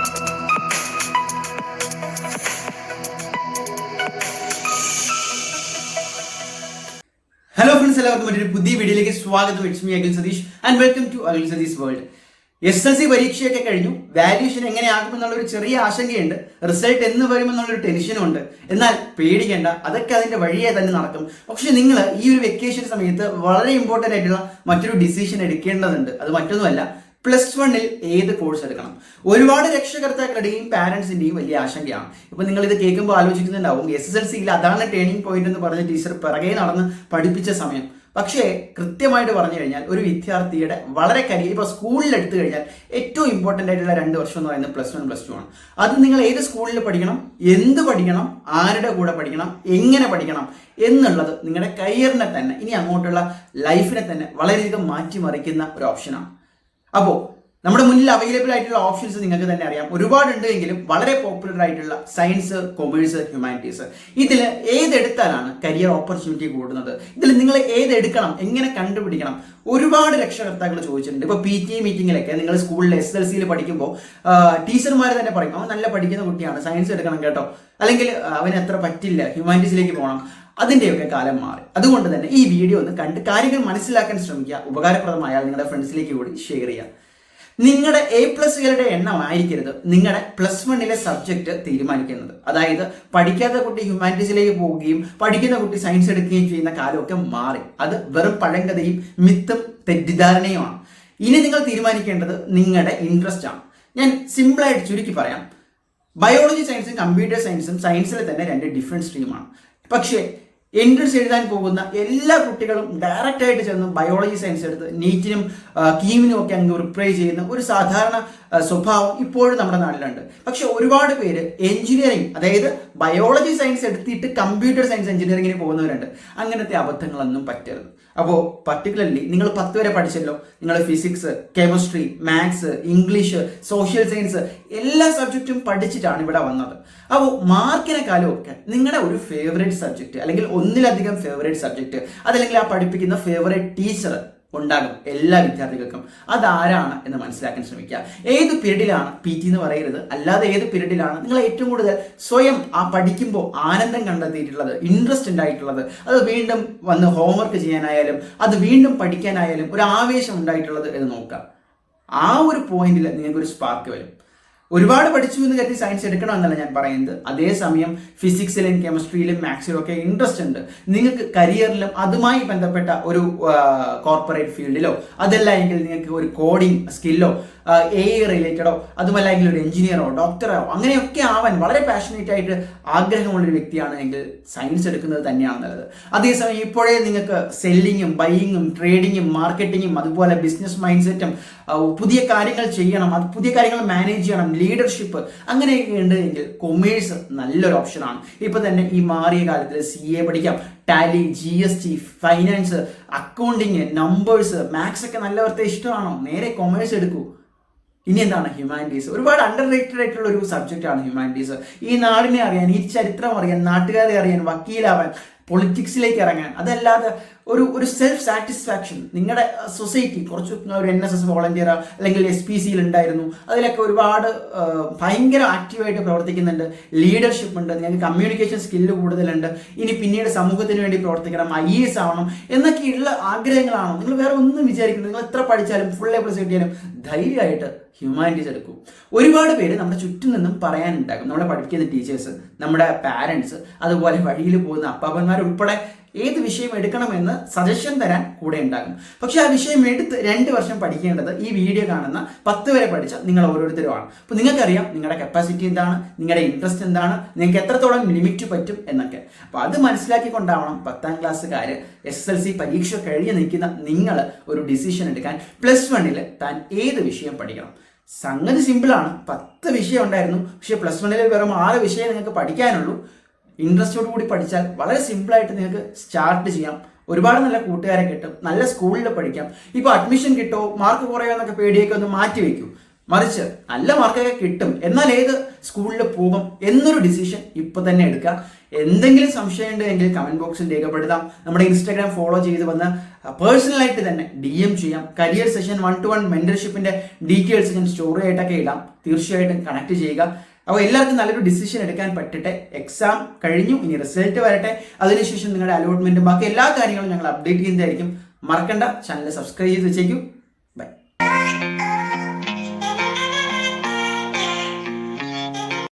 Hello friends, എല്ലാവർക്കും മറ്റൊരു പുതിയ വീഡിയോയിലേക്ക് സ്വാഗതം. It's me Akhil Satheesh and welcome to Akhil Satheesh world. SSLC പരീക്ഷയൊക്കെ കഴിഞ്ഞു. വാല്യൂഷൻ എങ്ങനെയാകുമെന്നുള്ള ഒരു ചെറിയ ആശങ്കയുണ്ട്. റിസൾട്ട് എന്ന് വരുമെന്നുള്ളൊരു ടെൻഷനും ഉണ്ട്. എന്നാൽ പേടിക്കേണ്ട, അതൊക്കെ അതിന്റെ വഴിയെ തന്നെ നടക്കും. പക്ഷെ നിങ്ങൾ ഈ ഒരു വെക്കേഷൻ സമയത്ത് വളരെ ഇമ്പോർട്ടൻ്റ് ആയിട്ടുള്ള മറ്റൊരു ഡിസിഷൻ എടുക്കേണ്ടതുണ്ട്. അത് മറ്റൊന്നുമല്ല, +1 ഏത് കോഴ്സ് എടുക്കണം. ഒരുപാട് രക്ഷകർത്താക്കളുടെയും പാരന്റ്സിന്റെയും വലിയ ആശങ്കയാണ്. ഇപ്പൊ നിങ്ങൾ ഇത് കേൾക്കുമ്പോൾ ആലോചിക്കുന്നുണ്ടാവും, SSLCയിൽ അതാണ് ടേണിംഗ് പോയിന്റ് എന്ന് പറഞ്ഞ ടീച്ചർ പിറകെ നടന്ന് പഠിപ്പിച്ച സമയം. പക്ഷേ കൃത്യമായിട്ട് പറഞ്ഞു കഴിഞ്ഞാൽ ഒരു വിദ്യാർത്ഥിയുടെ വളരെ കരിയർ ഇപ്പോൾ സ്കൂളിൽ എടുത്തു കഴിഞ്ഞാൽ ഏറ്റവും ഇമ്പോർട്ടൻ്റ് ആയിട്ടുള്ള 2 വർഷം എന്ന് പറയുന്നത് +1 +2 ആണ്. അത് നിങ്ങൾ ഏത് സ്കൂളിൽ പഠിക്കണം, എന്ത് പഠിക്കണം, ആരുടെ കൂടെ പഠിക്കണം, എങ്ങനെ പഠിക്കണം എന്നുള്ളത് നിങ്ങളുടെ കരിയറിനെ തന്നെ, ഇനി അങ്ങോട്ടുള്ള ലൈഫിനെ തന്നെ വളരെയധികം മാറ്റിമറിക്കുന്ന ഒരു ഓപ്ഷനാണ്. അപ്പോൾ നമ്മുടെ മുന്നിൽ അവൈലബിൾ ആയിട്ടുള്ള ഓപ്ഷൻസ് നിങ്ങൾക്ക് തന്നെ അറിയാം, ഒരുപാടുണ്ട്. എങ്കിലും വളരെ പോപ്പുലർ ആയിട്ടുള്ള സയൻസ്, കൊമേഴ്സ്, ഹ്യൂമാനിറ്റീസ്, ഇതിൽ ഏതെടുത്താലാണ് കരിയർ ഓപ്പർച്യൂണിറ്റി കൂടുന്നത്, ഇതിൽ നിങ്ങൾ ഏതെടുക്കണം, എങ്ങനെ കണ്ടുപിടിക്കണം, ഒരുപാട് രക്ഷകർത്താക്കൾ ചോദിച്ചിട്ടുണ്ട്. ഇപ്പോൾ PTA മീറ്റിങ്ങിലൊക്കെ നിങ്ങൾ സ്കൂളിൽ SSLCയിൽ പഠിക്കുമ്പോൾ ടീച്ചർമാർ തന്നെ പറയും, അവൻ നല്ല പഠിക്കുന്ന കുട്ടിയാണ്, സയൻസ് എടുക്കണം കേട്ടോ, അല്ലെങ്കിൽ അവന് അത്ര പറ്റില്ല, ഹ്യൂമാനിറ്റീസിലേക്ക് പോകണം. അതിൻ്റെയൊക്കെ കാലം മാറി. അതുകൊണ്ട് തന്നെ ഈ വീഡിയോ ഒന്ന് കണ്ട് കാര്യങ്ങൾ മനസ്സിലാക്കാൻ ശ്രമിക്കുക. ഉപകാരപ്രദമായാൽ നിങ്ങളുടെ ഫ്രണ്ട്സിലേക്ക് കൂടി ഷെയർ ചെയ്യുക. നിങ്ങളുടെ A+കളുടെ എണ്ണം ആയിരിക്കരുത് നിങ്ങളുടെ +1 സബ്ജക്റ്റ് തീരുമാനിക്കുന്നത്. അതായത് പഠിക്കാത്ത കുട്ടി ഹ്യൂമാനിറ്റീസിലേക്ക് പോവുകയും പഠിക്കുന്ന കുട്ടി സയൻസ് എടുക്കുകയും ചെയ്യുന്ന കാലമൊക്കെ മാറി. അത് വെറും പഴങ്കഥയും മിത്തും തെറ്റിദ്ധാരണയുമാണ്. ഇനി നിങ്ങൾ തീരുമാനിക്കേണ്ടത് നിങ്ങളുടെ ഇൻട്രസ്റ്റ് ആണ്. ഞാൻ സിമ്പിളായിട്ട് ചുരുക്കി പറയാം, ബയോളജി സയൻസും കമ്പ്യൂട്ടർ സയൻസും സയൻസിലെ തന്നെ 2 ഡിഫറെൻറ്റ് സ്ട്രീമാണ്. പക്ഷേ എൻട്രൻസ് എഴുതാൻ പോകുന്ന എല്ലാ കുട്ടികളും ഡയറക്റ്റ് ആയിട്ട് ചെന്ന് ബയോളജി സയൻസ് എടുത്ത് നീറ്റിനും കീമിനും ഒക്കെ അങ്ങ് പ്രിപ്പയർ ചെയ്യുന്ന ഒരു സാധാരണ സ്വഭാവം ഇപ്പോഴും നമ്മുടെ നാട്ടിലുണ്ട്. പക്ഷെ ഒരുപാട് പേര് എഞ്ചിനീയറിംഗ്, അതായത് ബയോളജി സയൻസ് എടുത്തിട്ട് കമ്പ്യൂട്ടർ സയൻസ് എഞ്ചിനീയറിംഗിന് പോകുന്നവരുണ്ട്. അങ്ങനത്തെ അബദ്ധങ്ങളൊന്നും പറ്റരുത്. അപ്പോൾ പർട്ടിക്കുലർലി നിങ്ങൾ 10 വരെ പഠിച്ചല്ലോ, നിങ്ങൾ physics, chemistry, maths, English, social science എല്ലാ സബ്ജക്റ്റും പഠിച്ചിട്ടാണ് ഇവിടെ വന്നത്. അപ്പോൾ മാർക്കിനെക്കാളും ഒക്കെ നിങ്ങളുടെ ഒരു ഫേവറേറ്റ് സബ്ജക്റ്റ് അല്ലെങ്കിൽ ഒന്നിലധികം ഫേവറേറ്റ് സബ്ജക്റ്റ്, അതല്ലെങ്കിൽ ആ പഠിപ്പിക്കുന്ന ഫേവറേറ്റ് ടീച്ചർ ഉണ്ടാകും എല്ലാ വിദ്യാർത്ഥികൾക്കും. അതാരാണ് എന്ന് മനസ്സിലാക്കാൻ ശ്രമിക്കുക. ഏത് പീരീഡിലാണ് PT എന്ന് പറയരുത്, അല്ലാതെ ഏത് പീരീഡിലാണ് നിങ്ങൾ ഏറ്റവും കൂടുതൽ സ്വയം ആ പഠിക്കുമ്പോൾ ആനന്ദം കണ്ടെത്തിയിട്ടുള്ളത്, ഇൻട്രസ്റ്റ് ഉണ്ടായിട്ടുള്ളത്, അത് വീണ്ടും വന്ന് ഹോംവർക്ക് ചെയ്യാനായാലും അത് വീണ്ടും പഠിക്കാനായാലും ഒരു ആവേശം ഉണ്ടായിട്ടുള്ളത് എന്ന് നോക്കുക. ആ ഒരു പോയിന്റിൽ നിങ്ങൾക്കൊരു സ്പാർക്ക് വരും. ഒരുപാട് പഠിച്ചു എന്ന് കരുതി സയൻസ് എടുക്കണമെന്നല്ല ഞാൻ പറയുന്നത്. അതേസമയം ഫിസിക്സിലും കെമിസ്ട്രിയിലും മാത്സിലും ഒക്കെ ഇൻട്രസ്റ്റ് ഉണ്ട്, നിങ്ങൾക്ക് കരിയറിലും അതുമായി ബന്ധപ്പെട്ട ഒരു കോർപ്പറേറ്റ് ഫീൽഡിലോ, അതല്ല എങ്കിൽ നിങ്ങൾക്ക് ഒരു കോഡിംഗ് സ്കില്ലോ, AI റിലേറ്റഡോ, അതുമല്ലെങ്കിൽ ഒരു എഞ്ചിനീയറോ ഡോക്ടറോ അങ്ങനെയൊക്കെ ആവാൻ വളരെ പാഷനേറ്റ് ആയിട്ട് ആഗ്രഹമുള്ളൊരു വ്യക്തിയാണെങ്കിൽ സയൻസ് എടുക്കുന്നത് തന്നെയാണ് നല്ലത്. അതേസമയം ഇപ്പോഴേ നിങ്ങൾക്ക് സെല്ലിങ്ങും ബൈയിങ്ങും ട്രേഡിങ്ങും മാർക്കറ്റിങ്ങും അതുപോലെ ബിസിനസ് മൈൻഡ് സെറ്റും, പുതിയ കാര്യങ്ങൾ ചെയ്യണം, അത് പുതിയ കാര്യങ്ങൾ മാനേജ് ചെയ്യണം, ലീഡർഷിപ്പ് അങ്ങനെയൊക്കെ ഉണ്ട് എങ്കിൽ കൊമേഴ്സ് നല്ലൊരു ഓപ്ഷനാണ്. ഇപ്പൊ തന്നെ ഈ മാറിയ കാലത്തിൽ CA പഠിക്കാം, Tally, GST, finance, accounting, numbers, maths ഒക്കെ നല്ലവർക്ക് ഇഷ്ടമാണോ, നേരെ കൊമേഴ്സ് എടുക്കൂ. ഇനി എന്താണ് ഹ്യൂമാനിറ്റീസ്? ഒരുപാട് അണ്ടർ റേറ്റഡ് ആയിട്ടുള്ള ഒരു സബ്ജക്റ്റാണ് ഹ്യൂമാനിറ്റീസ്. ഈ നാടിനെ അറിയാൻ, ഈ ചരിത്രം അറിയാൻ, നാട്ടുകാരെ അറിയാൻ, വക്കീലാവാൻ, പൊളിറ്റിക്സിലേക്ക് ഇറങ്ങാൻ, അതല്ലാതെ ഒരു സെൽഫ് സാറ്റിസ്ഫാക്ഷൻ, നിങ്ങളുടെ സൊസൈറ്റി കുറച്ച് ഒരു NSS വോളണ്ടിയർ അല്ലെങ്കിൽ SPCയിൽ ഉണ്ടായിരുന്നു, അതിലൊക്കെ ഒരുപാട് ഭയങ്കര ആക്റ്റീവായിട്ട് പ്രവർത്തിക്കുന്നുണ്ട്, ലീഡർഷിപ്പ് ഉണ്ട്, നിങ്ങൾക്ക് കമ്മ്യൂണിക്കേഷൻ സ്കില്ല് കൂടുതലുണ്ട്, ഇനി പിന്നീട് സമൂഹത്തിന് വേണ്ടി പ്രവർത്തിക്കണം, IAS ആവണം എന്നൊക്കെയുള്ള ആഗ്രഹങ്ങളാണോ, നിങ്ങൾ വേറെ ഒന്നും വിചാരിക്കുന്നത്, നിങ്ങൾ എത്ര പഠിച്ചാലും ഫുൾ A+ കിട്ടിയാലും ധൈര്യമായിട്ട് ഹ്യൂമാനിറ്റീസ് എടുക്കും. ഒരുപാട് പേര് നമ്മുടെ ചുറ്റും നിന്നും പറയാനുണ്ടാകും, നമ്മളെ പഠിപ്പിക്കുന്ന ടീച്ചേഴ്സ്, നമ്മുടെ പാരൻസ്, അതുപോലെ വഴിയിൽ പോകുന്ന അപ്പാപ്പന്മാർ ഉൾപ്പെടെ ഏത് വിഷയം എടുക്കണമെന്ന് സജഷൻ തരാൻ കൂടെ ഉണ്ടാകും. പക്ഷെ ആ വിഷയം എടുത്ത് 2 വർഷം പഠിക്കേണ്ടത് ഈ വീഡിയോ കാണുന്ന 10 വരെ പഠിച്ച നിങ്ങൾ ഓരോരുത്തരുമാണ്. അപ്പോൾ നിങ്ങൾക്കറിയാം നിങ്ങളുടെ കപ്പാസിറ്റി എന്താണ്, നിങ്ങളുടെ ഇൻട്രസ്റ്റ് എന്താണ്, നിങ്ങൾക്ക് എത്രത്തോളം ലിമിറ്റ് പറ്റും എന്നൊക്കെ. അപ്പോൾ അത് മനസ്സിലാക്കിക്കൊണ്ടാവണം 10ാം ക്ലാസ്സുകാർ SSLC പരീക്ഷ കഴിഞ്ഞ് നിൽക്കുന്ന നിങ്ങൾ ഒരു ഡിസിഷൻ എടുക്കാൻ. +1 താൻ ഏത് വിഷയം പഠിക്കണം. സംഗതി സിമ്പിളാണ്. 10 വിഷയം ഉണ്ടായിരുന്നു, പക്ഷേ +1 വെറും 6 വിഷയം നിങ്ങൾക്ക് പഠിക്കാനുള്ളൂ. ഇൻട്രസ്റ്റോട് കൂടി പഠിച്ചാൽ വളരെ സിമ്പിളായിട്ട് നിങ്ങൾക്ക് സ്റ്റാർട്ട് ചെയ്യാം. ഒരുപാട് നല്ല കൂട്ടുകാരെ കിട്ടും, നല്ല സ്കൂളിൽ പഠിക്കാം. ഇപ്പോൾ അഡ്മിഷൻ കിട്ടുമോ, മാർക്ക് കുറയോ എന്നൊക്കെ പേടിയൊക്കെ ഒന്ന് മാറ്റി വയ്ക്കൂ. മറിച്ച് നല്ല മാർക്കൊക്കെ കിട്ടും, എന്നാൽ ഏത് സ്കൂളിൽ പോകും എന്നൊരു ഡിസിഷൻ ഇപ്പൊ തന്നെ എടുക്കുക. എന്തെങ്കിലും സംശയം ഉണ്ടെങ്കിൽ കമന്റ് ബോക്സിൽ രേഖപ്പെടുത്താം. നമ്മുടെ ഇൻസ്റ്റാഗ്രാം ഫോളോ ചെയ്ത് വന്ന് പേഴ്സണലായിട്ട് തന്നെ DM ചെയ്യാം. കരിയർ സെഷൻ 1-to-1 മെന്റർഷിപ്പിന്റെ ഡീറ്റെയിൽസ് ഞാൻ സ്റ്റോറി ആയിട്ടൊക്കെ ഇടാം. തീർച്ചയായിട്ടും കണക്ട് ചെയ്യുക. അപ്പോൾ എല്ലാവർക്കും നല്ലൊരു ഡിസിഷൻ എടുക്കാൻ പറ്റട്ടെ. എക്സാം കഴിഞ്ഞു, ഇനി റിസൾട്ട് വരട്ടെ. അതിനുശേഷം നിങ്ങളുടെ അലോട്ട്മെന്റും ബാക്കി എല്ലാ കാര്യങ്ങളും ഞങ്ങൾ അപ്ഡേറ്റ് ചെയ്യുന്നതായിരിക്കും. മറക്കണ്ട, ചാനൽ സബ്സ്ക്രൈബ് ചെയ്ത് വെച്ചേക്കും.